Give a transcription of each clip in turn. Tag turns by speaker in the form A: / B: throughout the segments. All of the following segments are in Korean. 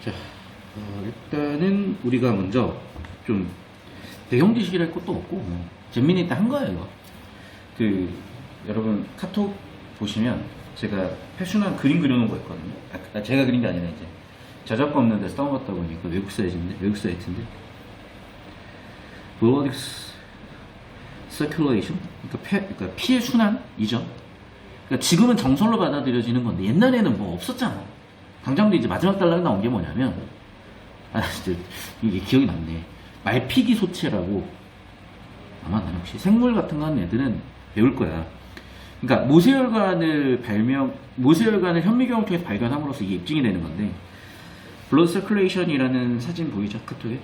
A: 자, 일단은 우리가 먼저 좀 배경 지식이랄 것도 없고 잼민이 때 한 거예요 이거. 여러분 카톡 보시면 제가 패션한 그림 그려놓은 거 있거든요. 제가 그린 게 아니라 이제 저작권 없는 데서 다운받다 보니까 외국 사이트인데 블러드 서큘레이션, 그러니까 피의 순환이죠. 그러니까 지금은 정설로 받아들여지는 건데 옛날에는 뭐 없었잖아. 당장도 이제 마지막 단락에 나온 게 뭐냐면 진짜 이게 기억이 남네. 말피기 소체라고, 아마 나는 혹시 생물 같은 거 하는 애들은 배울 거야. 그러니까 모세혈관을 현미경을 통해서 발견함으로써 이게 입증이 되는 건데, 블러드 서큘레이션이라는 사진 보이죠? 카톡에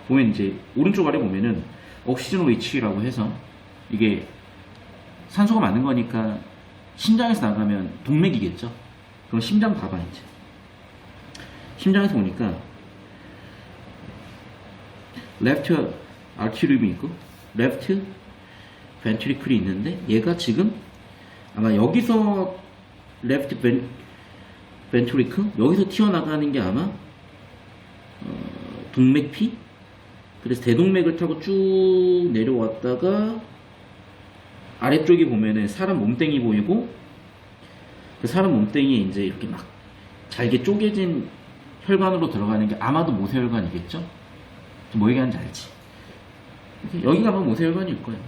A: 보면 이제 오른쪽 아래 보면은 옥시전 위치라고 해서 이게 산소가 많은 거니까 심장에서 나가면 동맥이겠죠. 그럼 심장 봐봐. 이제 심장에서 보니까 레프트 아큐리움이 있고 레프트 벤트리클이 있는데, 얘가 지금 아마 여기서 레프트 벤트리클 여기서 튀어나가는 게 아마 동맥피. 그래서 대동맥을 타고 쭉 내려왔다가 아래쪽에 보면은 사람 몸뚱이 보이고, 그 사람 몸뚱이에 이제 이렇게 막 잘게 쪼개진 혈관으로 들어가는 게 아마도 모세혈관이겠죠? 뭐 얘기하는지 알지? 여기가 아마 모세혈관일 거예요.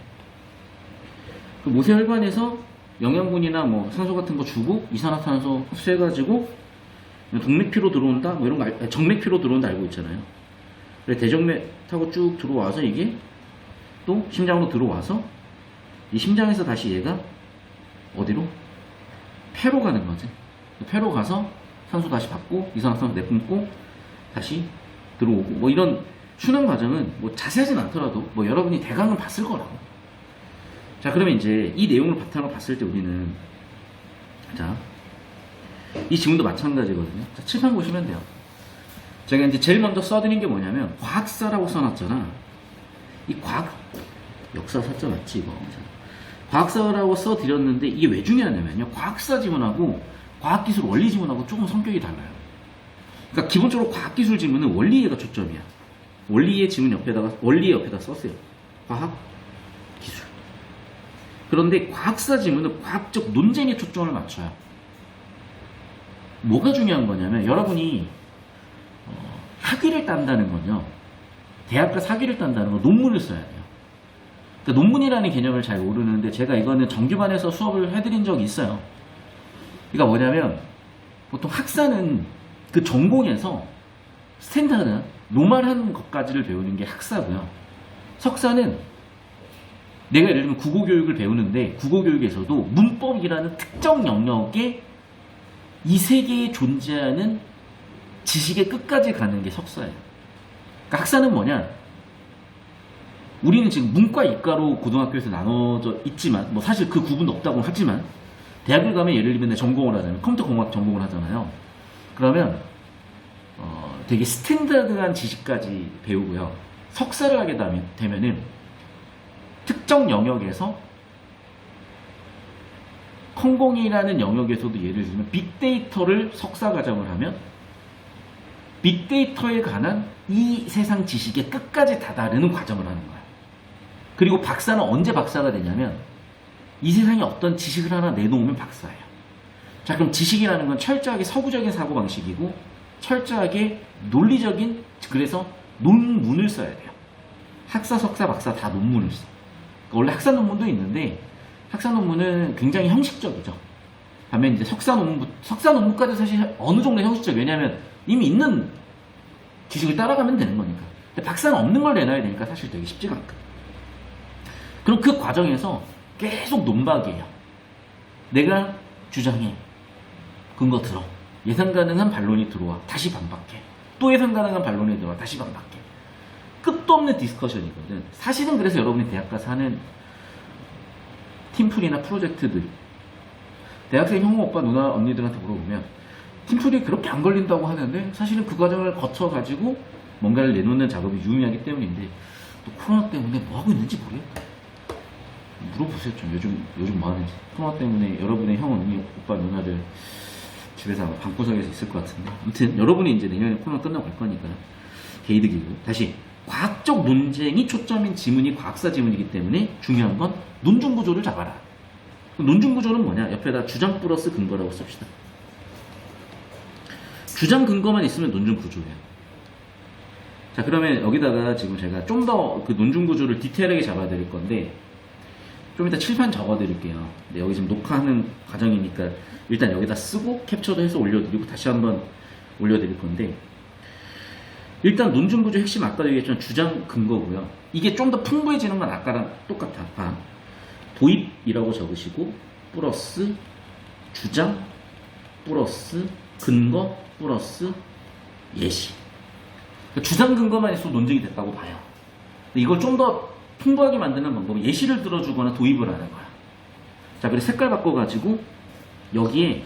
A: 그 모세혈관에서 영양분이나 뭐 산소 같은 거 주고 이산화탄소 흡수해가지고 동맥피로 들어온다? 뭐 이런 거 정맥피로 들어온다 알고 있잖아요. 그래서 대정맥 타고 쭉 들어와서 이게 또 심장으로 들어와서 이 심장에서 다시 얘가 어디로? 폐로 가는 거지. 폐로 가서 산소 다시 받고 이산화탄소 내뿜고 다시 들어오고, 뭐 이런 순환 과정은 뭐 자세하진 않더라도 뭐 여러분이 대강은 봤을 거라고. 자, 그러면 이제 이 내용을 바탕으로 봤을 때 우리는, 자, 이 지문도 마찬가지거든요. 자, 칠판 보시면 돼요. 제가 이제 제일 먼저 써드린 게 뭐냐면 과학사라고 써놨잖아. 이 역사 사자 맞지 이거? 과학사라고 써드렸는데 이게 왜 중요하냐면요, 과학사 지문하고 과학기술 원리 지문하고 조금 성격이 달라요. 그러니까 기본적으로 과학기술 지문은 원리에가 초점이야. 원리의 지문 원리의 옆에다 썼어요. 과학기술. 그런데 과학사 지문은 과학적 논쟁에 초점을 맞춰요. 뭐가 중요한 거냐면, 여러분이 학위를 딴다는 건요, 대학가 사기를 딴다는 건 논문을 써야 돼요. 그러니까 논문이라는 개념을 잘 모르는데, 제가 이거는 정규반에서 수업을 해드린 적이 있어요. 그러니까 뭐냐면, 보통 학사는 그 전공에서 스탠다드, 노멀한 것까지를 배우는 게 학사고요. 석사는 내가 예를 들면 국어교육을 배우는데, 국어교육에서도 문법이라는 특정 영역에 이 세계에 존재하는 지식의 끝까지 가는 게 석사예요. 그러니까 학사는 뭐냐? 우리는 지금 문과, 이과로 고등학교에서 나눠져 있지만, 뭐 사실 그 구분도 없다고 하지만, 대학을 가면 예를 들면 전공을 하잖아요. 컴퓨터공학 전공을 하잖아요. 그러면 되게 스탠다드한 지식까지 배우고요. 석사를 하게 되면은 특정 영역에서 컴공이라는 영역에서도 예를 들면 빅데이터를 석사 과정을 하면 빅데이터에 관한 이 세상 지식의 끝까지 다다르는 과정을 하는 거예요. 그리고 박사는 언제 박사가 되냐면 이 세상에 어떤 지식을 하나 내놓으면 박사예요. 자, 그럼 지식이라는 건 철저하게 서구적인 사고방식이고 철저하게 논리적인, 그래서 논문을 써야 돼요. 학사, 석사, 박사 다 논문을 써. 그러니까 원래 학사 논문도 있는데 학사 논문은 굉장히 형식적이죠. 반면 이제 석사 논문까지 사실 어느 정도 형식적. 왜냐하면 이미 있는 지식을 따라가면 되는 거니까. 근데 박사는 없는 걸 내놔야 되니까 사실 되게 쉽지가 않거든. 그럼 그 과정에서 계속 논박이에요. 내가 주장해. 근거 들어. 예상 가능한 반론이 들어와. 다시 반박해. 또 예상 가능한 반론이 들어와. 다시 반박해. 끝도 없는 디스커션이거든. 사실은 그래서 여러분이 대학 가서 하는 팀플이나 프로젝트들, 대학생 형우, 오빠, 누나, 언니들한테 물어보면 팀플이 그렇게 안 걸린다고 하는데 사실은 그 과정을 거쳐가지고 뭔가를 내놓는 작업이 유의하기 때문인데, 또 코로나 때문에 뭐 하고 있는지 모르겠다. 물어보세요. 좀 요즘 뭐 하는지. 코로나 때문에 여러분의 형, 언니, 오빠, 누나들 집에서 아마 방구석에서 있을 것 같은데. 아무튼 여러분이 이제 내년에 코로나 끝나고 갈 거니까 개이득이고. 다시 과학적 논쟁이 초점인 지문이 과학사 지문이기 때문에 중요한 건 논증 구조를 잡아라. 논증 구조는 뭐냐? 옆에다 주장 플러스 근거라고 씁시다. 주장 근거만 있으면 논증 구조예요. 자, 그러면 여기다가 지금 제가 좀 더 그 논증 구조를 디테일하게 잡아드릴 건데 좀 이따 칠판 적어드릴게요. 근데 여기 지금 녹화하는 과정이니까 일단 여기다 쓰고 캡처도 해서 올려드리고 다시 한번 올려드릴 건데, 일단 논증 구조 핵심 아까도 얘기했지만 주장 근거고요. 이게 좀 더 풍부해지는 건 아까랑 똑같아. 봐. 도입이라고 적으시고 플러스 주장 플러스 근거 플러스 예시. 주장 근거만 있어도 논증이 됐다고 봐요. 근데 이걸 좀 더 풍부하게 만드는 방법은 예시를 들어주거나 도입을 하는 거야. 자, 그래서 색깔 바꿔가지고 여기에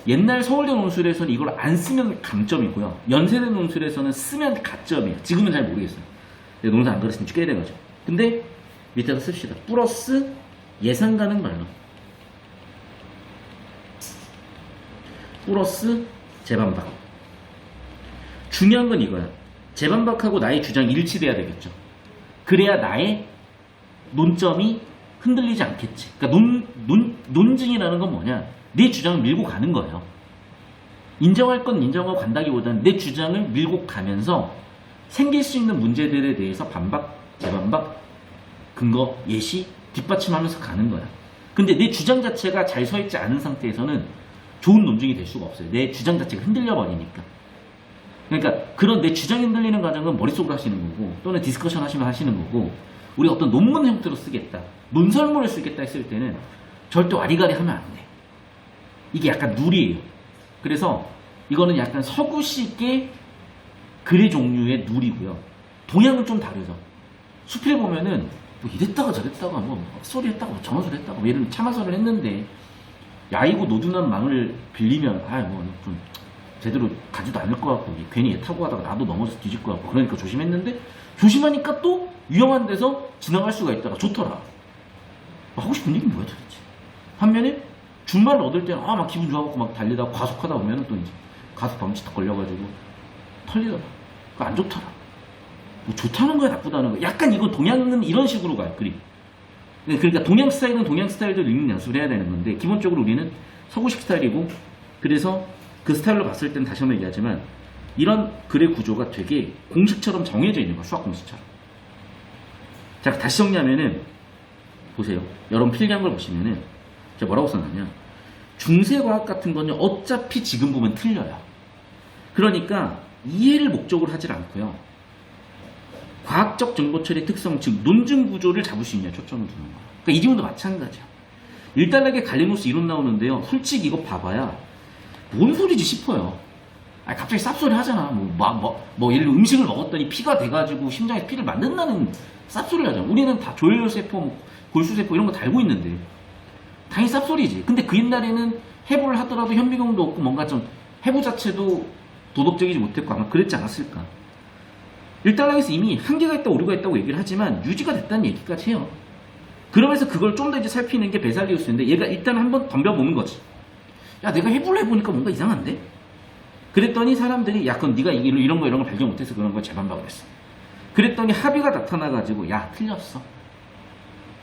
A: 옛날 서울대 논술에서는 이걸 안 쓰면 감점이고요. 연세대 논술에서는 쓰면 가점이에요. 지금은 잘 모르겠어요. 내가 논술 안 그랬으니 꽤 돼가지고. 근데 밑에다 씁시다. 플러스 예상 가능 반론. 플러스 재반박. 중요한 건 이거야. 재반박하고 나의 주장이 일치돼야 되겠죠. 그래야 나의 논점이 흔들리지 않겠지. 그러니까 논증이라는 건 뭐냐? 내 주장을 밀고 가는 거예요. 인정할 건 인정하고 간다기보다는 내 주장을 밀고 가면서 생길 수 있는 문제들에 대해서 반박, 재반박, 근거, 예시, 뒷받침하면서 가는 거야. 근데 내 주장 자체가 잘 서있지 않은 상태에서는 좋은 논증이 될 수가 없어요. 내 주장 자체가 흔들려 버리니까. 그러니까 그런 내 주장이 흔들리는 과정은 머릿속으로 하시는 거고, 또는 디스커션 하시면 하시는 거고, 우리 어떤 논문 형태로 쓰겠다, 논설문을 쓰겠다 했을 때는 절대 와리가리 하면 안 돼. 이게 약간 누리예요. 그래서 이거는 약간 서구식의 글의 종류의 누리고요. 동양은 좀 다르죠. 수필 보면은 뭐 이랬다가 저랬다가 뭐 헛소리 했다가 뭐 전화소리 했다가 뭐 예를 들면 참화설을 했는데, 야이고 노둔한 망을 빌리면 뭐 좀 제대로 가지도 않을 것 같고, 괜히 얘 타고 가다가 나도 넘어져서 뒤질 것 같고, 그러니까 조심했는데, 조심하니까 또 위험한 데서 지나갈 수가 있다가 좋더라. 하고 싶은 얘기 뭐야 도대체. 반면에 준말을 얻을 때는 막 기분 좋아갖고 막 달리다가 과속하다 보면은 또 이제 가속 방지 딱 걸려가지고 털리더라. 그거 안 좋더라. 뭐 좋다는 거야 나쁘다는 거야. 약간 이건 동양은 이런 식으로 가요, 그림. 그러니까 동양 스타일은 동양 스타일대로 읽는 연습을 해야 되는 건데, 기본적으로 우리는 서구식 스타일이고, 그래서 그 스타일로 봤을 때는 다시 한번 얘기하지만 이런 글의 구조가 되게 공식처럼 정해져 있는 거야, 수학 공식처럼. 자, 다시 정리하면은 보세요. 여러분 필기한 걸 보시면은 제가 뭐라고 써놨냐, 중세과학 같은 거는 어차피 지금 보면 틀려요. 그러니까 이해를 목적으로 하질 않고요, 과학적 정보 처리 특성, 즉 논증 구조를 잡을 수 있냐 초점을 두는 거야. 그러니까 이 지문도 마찬가지야. 일단락에 갈리노스 이론 나오는데요, 솔직히 이거 봐봐야 뭔 소리지 싶어요. 갑자기 쌉소리 하잖아. 예를 들어 음식을 먹었더니 피가 돼가지고 심장에 피를 만든다는 쌉소리 하잖아. 우리는 다 조혈세포, 골수세포 이런 거 다 알고 있는데 당연히 쌉소리지. 근데 그 옛날에는 해부를 하더라도 현미경도 없고 뭔가 좀 해부 자체도 도덕적이지 못했고 아마 그랬지 않았을까. 일단락에서 이미 한계가 있다 오류가 있다고 얘기를 하지만 유지가 됐다는 얘기까지 해요. 그러면서 그걸 좀 더 이제 살피는 게 베살리우스인데, 얘가 일단 한번 덤벼보는 거지. 야, 내가 해부를 해보니까 뭔가 이상한데? 그랬더니 사람들이, 야, 그럼 네가 이런 거 발견 못해서 그런 걸 재반박을 했어. 그랬더니 합의가 나타나가지고, 야, 틀렸어.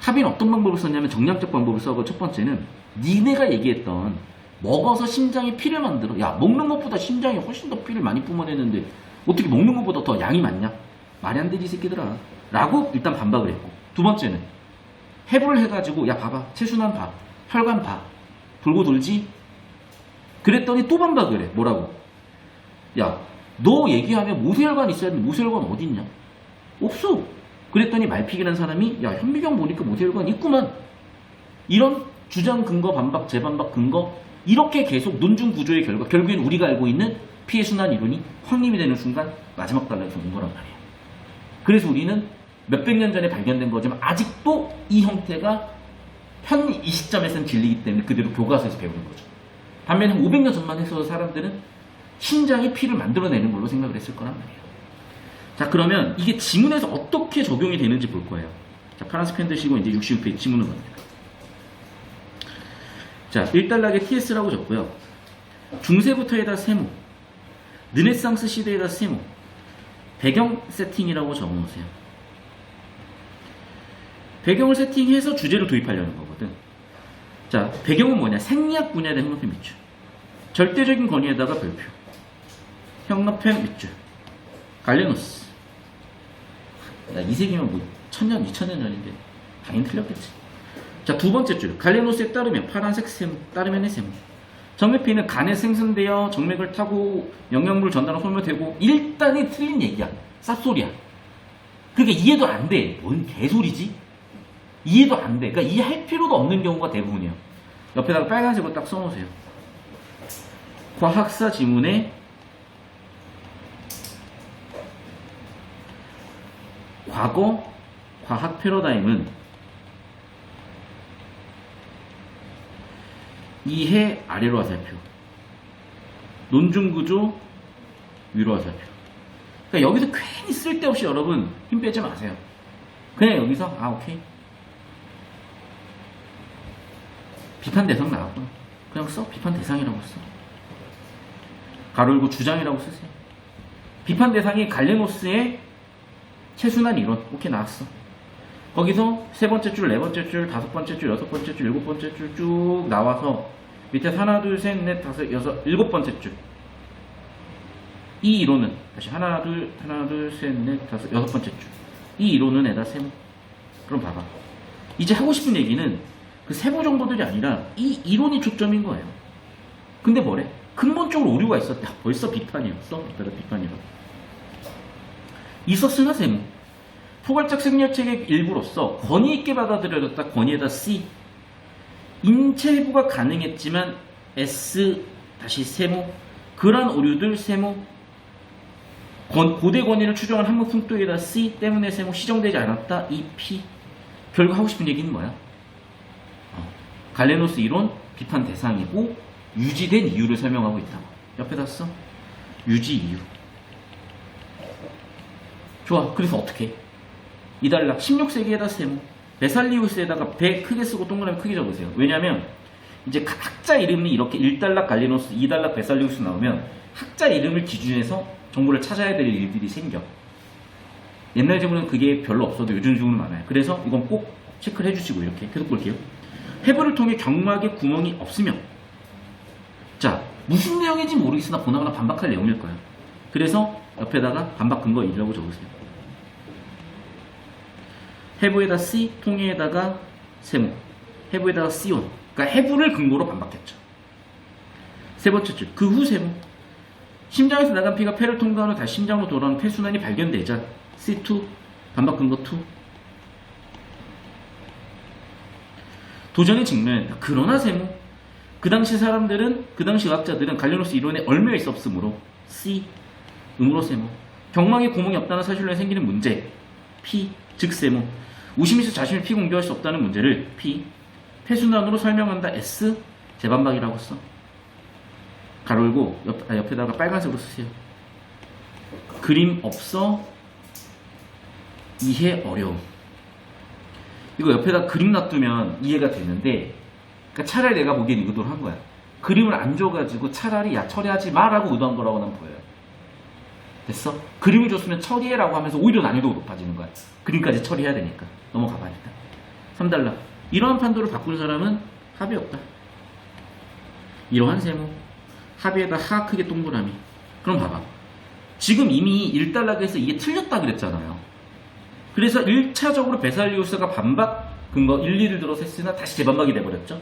A: 합의는 어떤 방법을 썼냐면 정량적 방법을 써고, 첫 번째는 니네가 얘기했던 먹어서 심장에 피를 만들어. 야, 먹는 것보다 심장이 훨씬 더 피를 많이 뿜어내는데 어떻게 먹는 것보다 더 양이 많냐? 말이 안 되지 이 새끼들아 라고 일단 반박을 했고, 두 번째는 해부를 해가지고, 야 봐봐, 체순환 봐, 혈관 봐, 돌고 돌지? 그랬더니 또 반박을 해. 뭐라고? 야, 너 얘기하면 모세혈관 있어야 되는데 모세혈관 어딨냐? 없어. 그랬더니 말픽이라는 사람이, 야, 현미경 보니까 모세혈관 있구만. 이런 주장 근거 반박 재반박 근거, 이렇게 계속 논증 구조의 결과, 결국엔 우리가 알고 있는 피해 순환 이론이 확립이 되는 순간 마지막 단락에서 온 거란 말이에요. 그래서 우리는 몇백 년 전에 발견된 거지만 아직도 이 형태가 현 이 시점에서는 진리이기 때문에 그대로 교과서에서 배우는 거죠. 반면에 500년 전만 해서 사람들은 심장이 피를 만들어내는 걸로 생각을 했을 거란 말이에요. 자, 그러면 이게 지문에서 어떻게 적용이 되는지 볼 거예요. 자, 파란색 펜 드시고 이제 66페이지 지문을 갑니다. 자, 1단락에 TS라고 적고요. 중세부터에다 세모, 르네상스 시대에다 세모, 배경 세팅이라고 적어놓으세요. 배경을 세팅해서 주제를 도입하려는 거거든. 자, 배경은 뭐냐? 생리학 분야에 대한 형nap편 밑줄, 절대적인 권위에다가 별표, 형nap편 밑줄, 갈레노스. 야, 이 세기면 뭐 1000년, 2000년 전인데 당연히 틀렸겠지. 자, 두 번째 줄, 갈레노스에 따르면 파란색 세모, 따르면의 세모. 정맥피는 간에 생성되어 정맥을 타고 영양물을 전달하고 소멸되고. 일단이 틀린 얘기야. 쌉소리야. 그러니까 이해도 안 돼. 뭔 개소리지? 이해도 안 돼. 그러니까 이해할 필요도 없는 경우가 대부분이에요. 옆에다가 빨간색으로 딱 써놓으세요. 과학사 지문에 과거 과학 패러다임은 이해 아래로 화살표, 논중구조 위로 화살표. 그러니까 여기서 괜히 쓸데없이 여러분 힘 빼지 마세요. 그냥 여기서 오케이, 비판 대상 나왔구나, 그냥 써. 비판 대상이라고 써. 가로 열고 주장이라고 쓰세요. 비판 대상이 갈레노스의 최순환 이론. 오케이, 나왔어. 거기서 세 번째 줄, 네 번째 줄, 다섯 번째 줄, 여섯 번째 줄, 일곱 번째 줄 쭉 나와서 밑에 하나, 둘, 셋, 넷, 다섯, 여섯, 일곱 번째 줄. 이 이론은 다시 하나, 둘, 셋, 넷, 다섯, 여섯 번째 줄. 이 이론은 에다 세모. 그럼 봐봐. 이제 하고 싶은 얘기는 그 세모 정도들이 아니라 이 이론이 초점인 거예요. 근데 뭐래? 근본적으로 오류가 있었다. 벌써 비판이었어. 이따가 비판이라. 있었으나 세모. 포괄적 생략책의 일부로서 권위 있게 받아들여졌다. 권위에다 C. 인체 해부가 가능했지만 S 다시 세모. 그러한 오류들 세모. 고대 권위를 추정한 한국 풍토에다 C 때문에 세모. 시정되지 않았다. 이 P. 결국 하고 싶은 얘기는 뭐야? 갈레노스 이론 비판 대상이고 유지된 이유를 설명하고 있다고. 옆에다 써. 유지 이유. 좋아. 그래서 어떻게? 이달락 16세기에다 세모. 베살리우스에다가 배 크게 쓰고 동그라미 크게 적으세요. 왜냐면 이제 학자 이름이 이렇게 1달락 갈레노스, 2달락 베살리우스 나오면 학자 이름을 기준해서 정보를 찾아야 될 일들이 생겨. 옛날 지문은 그게 별로 없어도 요즘 지문은 많아요. 그래서 이건 꼭 체크를 해주시고. 이렇게 계속 볼게요. 해부를 통해 경막에 구멍이 없으면, 자, 무슨 내용인지 모르겠으나 보나마나 반박할 내용일 거야. 그래서 옆에다가 반박 근거 1이라고 적으세요. 해부에다 C, 통해에다가 세모. 해부에다가 C1. 그러니까 해부를 근거로 반박했죠. 세 번째 줄, 그 후 세모. 심장에서 나간 피가 폐를 통과한 후 다시 심장으로 돌아오는 폐순환이 발견되자 C2, 반박 근거 2. 도전의 직면. 그러나 세모. 그 당시 사람들은, 그 당시 의학자들은 갈레노스 이론에 얽매여 있었으므로 C, 음으로 세모. 경막에 구멍이 없다는 사실로 생기는 문제 P, 즉 세모. 우심에서 자신을 피 공개할 수 없다는 문제를 P, 폐순환으로 설명한다 S, 재반박이라고 써. 가로 열고 옆에다가 빨간색으로 쓰세요. 그림 없어, 이해 어려움. 이거 옆에다 그림 놔두면 이해가 되는데, 그러니까 차라리 내가 보기엔 의도를 한 거야. 그림을 안 줘가지고 차라리 야 처리하지 마라고 의도한 거라고 난 보여요. 됐어? 그림을 줬으면 처리해라고 하면서 오히려 난이도가 높아지는 거야. 그림까지 처리해야 되니까. 넘어가봐 일단. 3달러. 이러한 판도를 바꾼 사람은 합이 없다. 이러한 세모. 합의에다 하 크게 동그라미. 그럼 봐봐. 지금 이미 1달러에서 이게 틀렸다 그랬잖아요. 그래서 1차적으로 베살리우스가 반박 근거 1, 2를 들어서 했으나 다시 재반박이 돼버렸죠.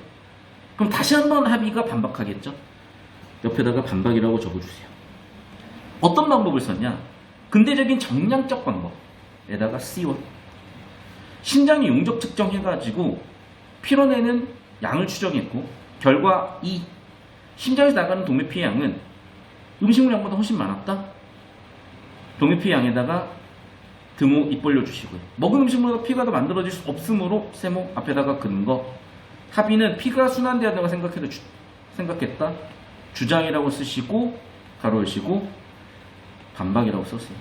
A: 그럼 다시 한번 합의가 반박하겠죠. 옆에다가 반박이라고 적어주세요. 어떤 방법을 썼냐? 근대적인 정량적 방법에다가 C1. 신장의 용적 측정해가지고 피로내는 양을 추정했고, 결과 2. 심장에서 나가는 동맥피의 양은 음식물 양보다 훨씬 많았다. 동맥피의 양에다가 등호 입 벌려주시고요. 먹은 음식물보다 피가 더 만들어질 수 없으므로 세모. 앞에다가 근거. 합의는 피가 순환되어야 된다고 생각했다. 주장이라고 쓰시고 가로 열시고 반박이라고 썼어요.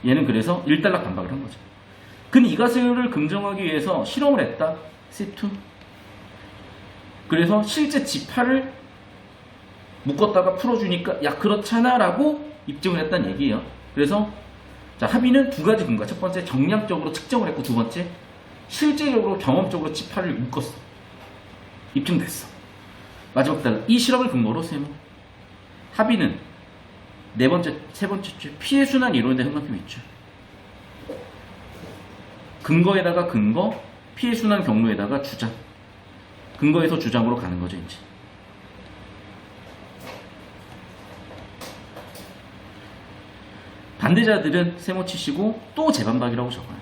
A: 얘는 그래서 1달러 반박을 한 거죠. 그는 이 가설을 긍정하기 위해서 실험을 했다. C2. 그래서 실제 지파를 묶었다가 풀어주니까 야 그렇잖아 라고 입증을 했다는 얘기예요. 그래서 자 합의는 두 가지 근거. 첫 번째 정량적으로 측정을 했고, 두 번째 실제적으로 경험적으로 치파를 묶었어. 입증됐어. 마지막 단락. 이 실험을 근거로 세모 합의는 네 번째, 세 번째 줄 피해 순환 이론에 대한 흥미가 있죠. 근거에다가 근거, 피해 순환 경로에다가 주장. 근거에서 주장으로 가는 거죠, 이제. 반대자들은 세모 치시고 또 재반박이라고 적어요.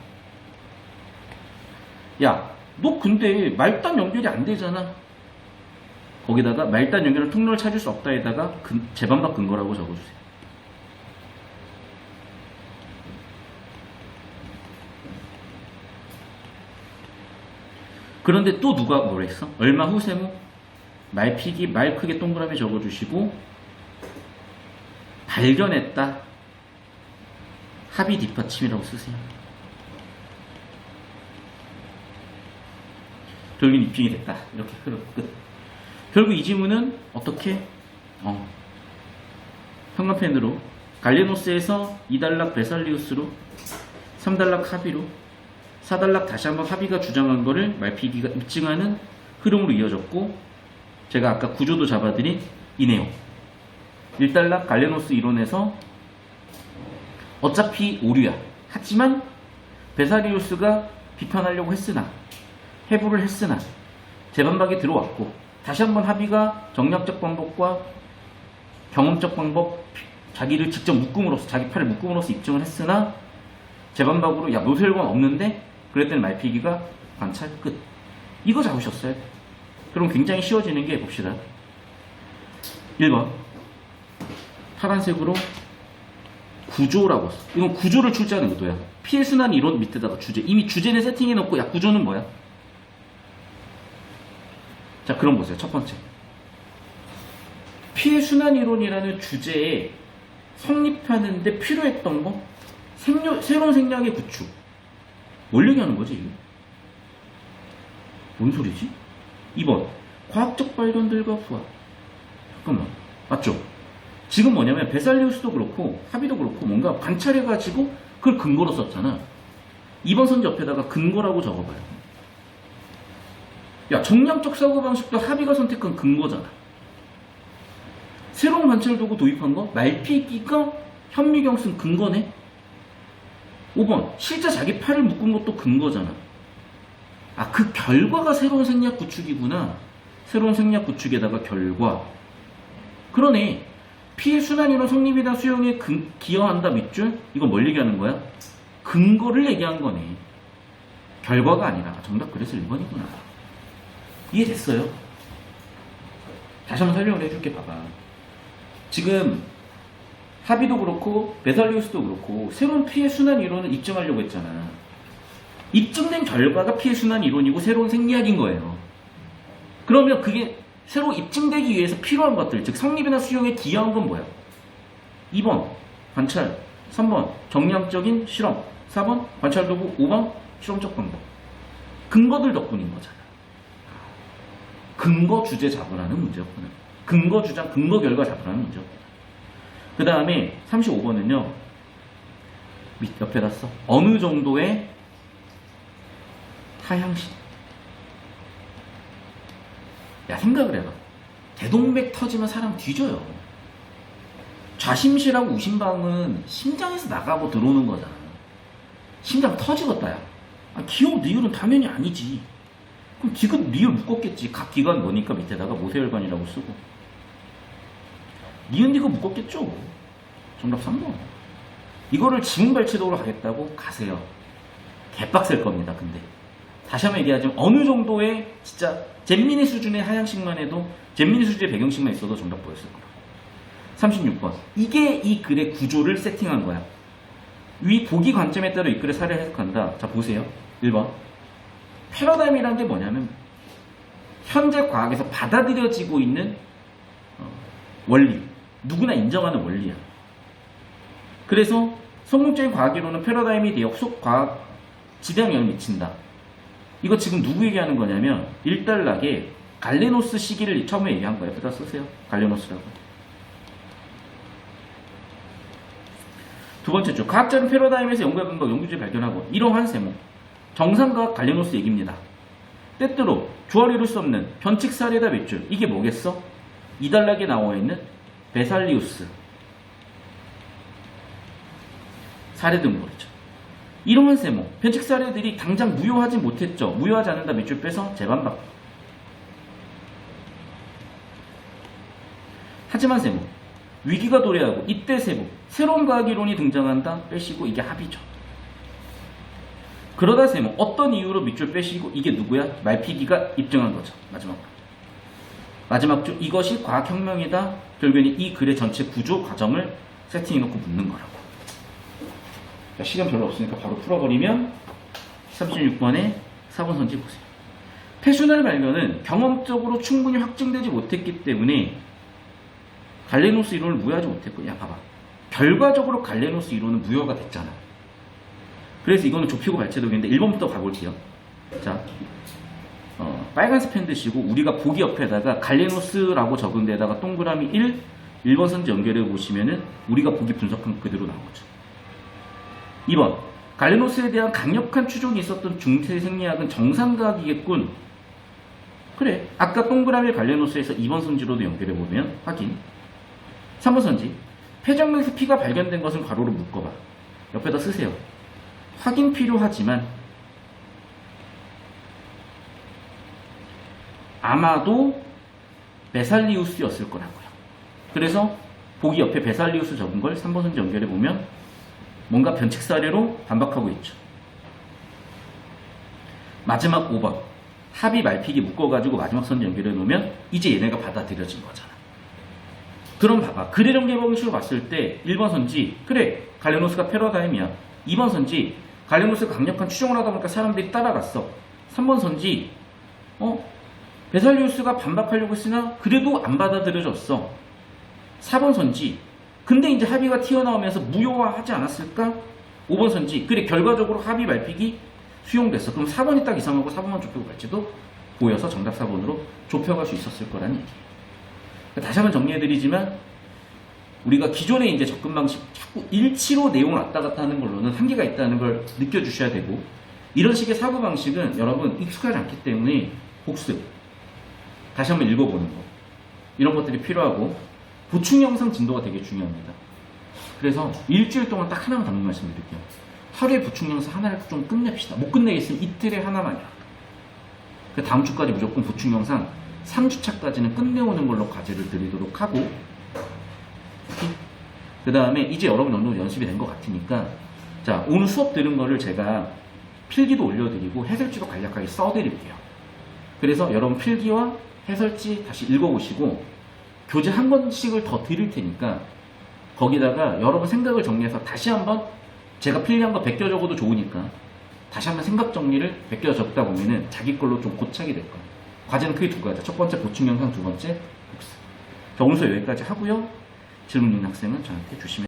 A: 야, 너 근데 말단 연결이 안 되잖아. 거기다가 말단 연결을 통로를 찾을 수 없다에다가 재반박 근거라고 적어주세요. 그런데 또 누가 뭐라 했어? 얼마 후 세모 말피기 말 크게 동그라미 적어주시고 발견했다. 합의 뒷받침이라고 쓰세요. 결국 입증이 됐다. 이렇게 끝. 결국 이 지문은 어떻게? 현관펜으로 갈레노스에서 2단락 베살리우스로 3단락 합의로 4단락 다시 한번 합의가 주장한 거를 말피기가 입증하는 흐름으로 이어졌고, 제가 아까 구조도 잡아드린 이 내용. 1단락 갈레노스 이론에서 어차피 오류야. 하지만 베사리우스가 비판하려고 했으나, 해부를 했으나 재반박이 들어왔고, 다시 한번 합의가 정략적 방법과 경험적 방법, 자기를 직접 묶음으로써, 자기 팔을 묶음으로써 입증을 했으나 재반박으로 야 노세혈관 없는데? 그랬더니 말피기가 관찰 끝. 이거 잡으셨어요. 그럼 굉장히 쉬워지는 게 봅시다. 1번 파란색으로 구조라고 써. 이건 구조를 출제하는 의도야. 피해 순환 이론 밑에다가 주제. 이미 주제는 세팅해 놓고 야 구조는 뭐야? 자, 그럼 보세요. 첫 번째. 피해 순환 이론이라는 주제에 성립하는데 필요했던 거? 새로운 생략의 구축. 뭘 얘기하는 거지, 이게? 뭔 소리지? 2번. 과학적 발견들과 부합. 잠깐만. 맞죠? 지금 뭐냐면, 베살리우스도 그렇고, 합의도 그렇고, 뭔가 관찰해가지고, 그걸 근거로 썼잖아. 2번 선지 옆에다가 근거라고 적어봐요. 야, 정량적 사고 방식도 합의가 선택한 근거잖아. 새로운 관찰 도구 도입한 거? 말피기가 현미경 쓴 근거네? 5번. 실제 자기 팔을 묶은 것도 근거잖아. 아, 그 결과가 새로운 생략 구축이구나. 새로운 생략 구축에다가 결과. 그러네. 피해 순환이론 성립이나 수용에 기여한다 밑줄? 이건 뭘 얘기하는 거야? 근거를 얘기한 거네. 결과가 아니라. 정답 그래서 1번이구나. 이해됐어요? 다시 한번 설명을 해줄게. 봐봐. 지금 합의도 그렇고 베살리우스도 그렇고 새로운 피해 순환 이론을 입증하려고 했잖아. 입증된 결과가 피해 순환 이론이고 새로운 생략인 거예요. 그러면 그게 새로 입증되기 위해서 필요한 것들, 즉 성립이나 수용에 기여한 건 뭐야? 2번 관찰, 3번 정량적인 실험, 4번 관찰 도구, 5번 실험적 방법. 근거들 덕분인 거잖아. 근거 주제 잡으라는 문제였구나. 근거 주장, 근거 결과 잡으라는 문제였구나. 그 다음에 35번은요. 밑 옆에다 써. 어느 정도의 타향신. 야, 생각을 해봐. 대동맥 터지면 사람 뒤져요. 좌심실하고 우심방은 심장에서 나가고 들어오는 거잖아. 심장 터지겠다, 야. 아, 기억 리을은 당연히 아니지. 그럼 지금 리을 묶었겠지. 각 기관 뭐니까 밑에다가 모세혈관이라고 쓰고. 니은 이거 묶었겠죠. 정답 3번. 이거를 지문발췌도로 가겠다고 가세요. 개빡셀 겁니다. 근데 다시 한번 얘기하자면 어느 정도의 진짜 잼민이 수준의 하향식만 해도 잼민이 수준의 배경식만 있어도 정답 보였을 거야. 36번. 이게 이 글의 구조를 세팅한 거야. 위 보기 관점에 따라 이 글의 사례를 해석한다. 자, 보세요. 1번. 패러다임이란 게 뭐냐면 현재 과학에서 받아들여지고 있는 원리. 누구나 인정하는 원리야. 그래서 성공적인 과학이론은 패러다임에 대해 속 과학 지대한 영향을 미친다. 이거 지금 누구 얘기하는 거냐면 1단락에 갈레노스 시기를 처음에 얘기한 거예요. 그다 쓰세요. 갈레노스라고. 두 번째 줄. 과학자는 패러다임에서 연구의 근거, 연구주를 발견하고 이러한 세모. 정상과학 갈레노스 얘기입니다. 때때로 조화를 이룰 수 없는 변칙 사례다 몇 줄. 이게 뭐겠어? 이단락에 나와 있는 베살리우스 사례 등물이죠. 이러한 세모. 변칙 사례들이 당장 무효하지 못했죠. 무효하지 않는다 몇 줄 빼서 재반박. 하지만 세모. 위기가 도래하고 이때 세모. 새로운 과학 이론이 등장한다 빼시고 이게 합이죠. 그러다 세모. 어떤 이유로 밑줄 빼시고 이게 누구야? 말피기가 입증한 거죠. 마지막 줄. 이것이 과학혁명이다. 결국에는 이 글의 전체 구조 과정을 세팅해놓고 묻는 거라고. 자, 시간 별로 없으니까 바로 풀어버리면 36번에 4번 선지 보세요. 폐순환의 발견은 경험적으로 충분히 확증되지 못했기 때문에 갈레노스 이론을 무효하지 못했고, 야 봐봐, 결과적으로 갈레노스 이론은 무효가 됐잖아. 그래서 이거는 좁히고 발췌독인데 1번부터 가볼게요. 자, 빨간색 펜 드시고 우리가 보기 옆에다가 갈레노스라고 적은 데다가 동그라미 1번 선지 연결해 보시면은 우리가 보기 분석한 그대로 나오죠. 2번, 갈레노스에 대한 강력한 추종이 있었던 중세 생리학은 정상과학이겠군. 그래, 아까 동그라미 갈레노스에서 2번 선지로도 연결해 보면 확인. 3번 선지, 폐정맥에서 피가 발견된 것은 괄호로 묶어봐. 옆에다 쓰세요. 확인 필요하지만 아마도 베살리우스였을 거라고요. 그래서 보기 옆에 베살리우스 적은 걸 3번 선지 연결해 보면 뭔가 변칙 사례로 반박하고 있죠. 마지막 5번, 합의 말피기 묶어가지고 마지막 선지 연결해 놓으면 이제 얘네가 받아들여진 거잖아. 그럼 봐봐, 글의 전개 방식으로 봤을 때 1번 선지, 그래, 갈레노스가 패러다임이야. 2번 선지, 갈레노스가 강력한 추정을 하다 보니까 사람들이 따라갔어. 3번 선지, 베살리우스가 반박하려고 했으나 그래도 안 받아들여졌어. 4번 선지, 근데 이제 합의가 튀어나오면서 무효화하지 않았을까? 5번 선지, 그래, 결과적으로 합의 말픽이 수용됐어. 그럼 4번이 딱 이상하고 4번만 좁히고 갈지도 보여서 정답 4번으로 좁혀갈 수 있었을 거라는 얘기예요. 다시 한번 정리해드리지만 우리가 기존에 이제 접근 방식 자꾸 일치로 내용을 왔다 갔다 하는 걸로는 한계가 있다는 걸 느껴주셔야 되고, 이런 식의 사고 방식은 여러분 익숙하지 않기 때문에 복습, 다시 한번 읽어보는 거, 이런 것들이 필요하고, 보충 영상 진도가 되게 중요합니다. 그래서 일주일 동안 딱 하나만 담는 말씀드릴게요. 하루에 보충 영상 하나를 좀 끝냅시다. 못 끝내겠으면 이틀에 하나만이라. 다음 주까지 무조건 보충 영상 3주차까지는 끝내오는 걸로 과제를 드리도록 하고, 그 다음에 이제 여러분 어느 정도 연습이 된 것 같으니까, 자, 오늘 수업 들은 거를 제가 필기도 올려드리고 해설지도 간략하게 써드릴게요. 그래서 여러분 필기와 해설지 다시 읽어보시고 교재 한 권씩을 더 드릴 테니까 거기다가 여러분 생각을 정리해서 다시 한번, 제가 필기한 거 베껴 적어도 좋으니까 다시 한번 생각 정리를 베껴 적다 보면은 자기 걸로 좀 고착이 될 거예요. 과제는 크게 두 가지. 첫 번째 보충 영상, 두 번째 복습. 자, 오늘 수업 여기까지 하고요. 질문 있는 학생은 저한테 주시면